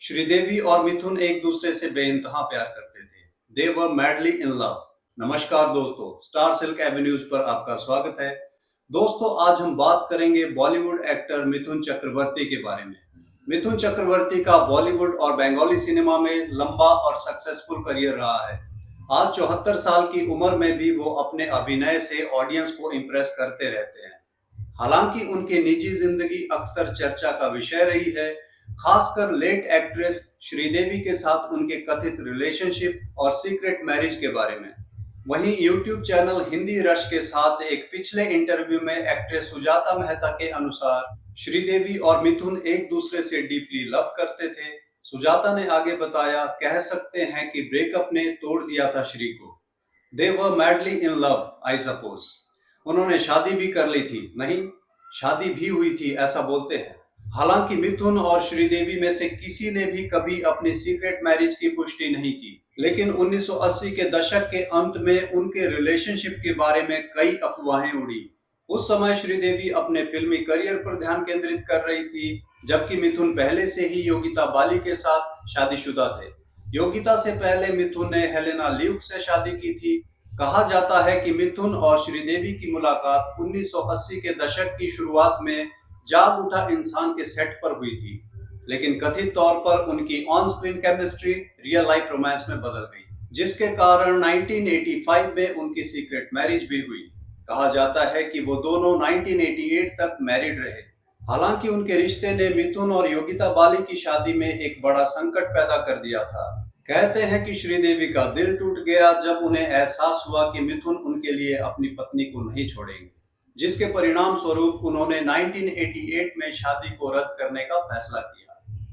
श्रीदेवी और मिथुन एक दूसरे से बेइंतहा प्यार करते थे। दे वर मैडली इन लव। नमस्कार दोस्तों, स्टार सिल्क एवेन्यूज पर आपका स्वागत है। दोस्तों, आज हम बात करेंगे बॉलीवुड एक्टर मिथुन चक्रवर्ती के बारे में। मिथुन चक्रवर्ती का बॉलीवुड और बंगाली सिनेमा में लंबा और सक्सेसफुल करियर रहा है। आज 74 साल की उम्र में भी वो अपने अभिनय से ऑडियंस को इम्प्रेस करते रहते हैं। हालांकि उनकी निजी जिंदगी अक्सर चर्चा का विषय रही है, खासकर लेट एक्ट्रेस श्रीदेवी के साथ उनके कथित रिलेशनशिप और सीक्रेट मैरिज के बारे में। वहीं यूट्यूब चैनल हिंदी रश के साथ एक पिछले इंटरव्यू में एक्ट्रेस सुजाता मेहता के अनुसार श्रीदेवी और मिथुन एक दूसरे से डीपली लव करते थे। सुजाता ने आगे बताया, कह सकते हैं कि ब्रेकअप ने तोड़ दिया था श्री को। They were madly in love I suppose. उन्होंने शादी भी कर ली थी, नहीं शादी भी हुई थी ऐसा बोलते हैं। हालांकि मिथुन और श्रीदेवी में से किसी ने भी कभी अपनी सीक्रेट मैरिज की पुष्टि नहीं की, लेकिन 1980 के दशक के अंत में उनके रिलेशनशिप के बारे में कई अफवाहें उड़ी। उस समय श्रीदेवी अपने फिल्मी करियर पर ध्यान केंद्रित कर रही थी, जबकि मिथुन पहले से ही योगिता बाली के साथ शादीशुदा थे। योगिता से पहले मिथुन ने हेलेना ल्यूक से शादी की थी। कहा जाता है कि मिथुन और श्रीदेवी की मुलाकात 1980 के दशक की शुरुआत में जाग उठा इंसान के सेट पर हुई थी, लेकिन कथित तौर पर उनकी on screen chemistry real life romance में बदल गई, जिसके कारण 1985 में उनकी सीक्रेट मैरिज भी हुई। कहा जाता है कि वो दोनों 1988 तक मैरिड रहे। हालांकि उनके रिश्ते ने मिथुन और योगिता बाली की शादी में एक बड़ा संकट पैदा कर दिया था। कहते हैं कि श्रीदेवी का दिल टूट गया जब उन्हें एहसास हुआ कि मिथुन उनके लिए अपनी पत्नी को नहीं छोड़ेंगे, जिसके परिणाम स्वरूप उन्होंने 1988 में शादी को रद्द करने का फैसला किया।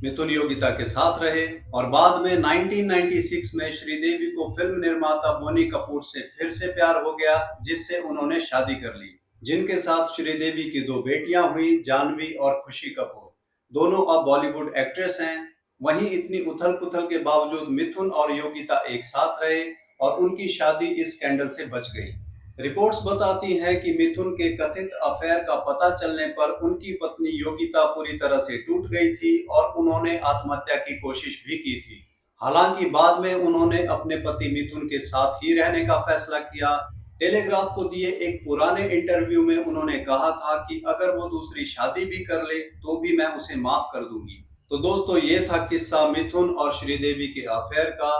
मिथुन योगिता के साथ रहे और बाद में 1996 में श्रीदेवी को फिल्म निर्माता बोनी कपूर से फिर से प्यार हो गया, जिससे उन्होंने शादी कर ली, जिनके साथ श्रीदेवी की 2 बेटियां हुई, जानवी और खुशी कपूर। दोनों अब बॉलीवुड एक्ट्रेस हैं। वहीं इतनी उथल पुथल के बावजूद मिथुन और योगिता एक साथ रहे और उनकी शादी इस स्कैंडल से बच गई। रिपोर्ट्स बताती हैं कि मिथुन के कथित अफेयर का पता चलने पर उनकी पत्नी योगिता पूरी तरह से टूट गई थी और उन्होंने आत्महत्या की कोशिश भी की थी। हालांकि बाद में उन्होंने अपने पति मिथुन के साथ ही रहने का फैसला किया। टेलीग्राफ को दिए एक पुराने इंटरव्यू में उन्होंने कहा था कि अगर वो दूसरी शादी भी कर ले तो भी मैं उसे माफ कर दूंगी। तो दोस्तों, ये था किस्सा मिथुन और श्रीदेवी के अफेयर का।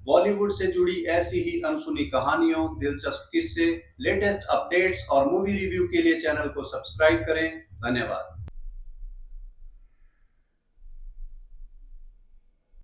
बॉलीवुड से जुड़ी ऐसी ही अनसुनी कहानियों, दिलचस्प किस्से, लेटेस्ट अपडेट्स और मूवी रिव्यू के लिए चैनल को सब्सक्राइब करें। धन्यवाद।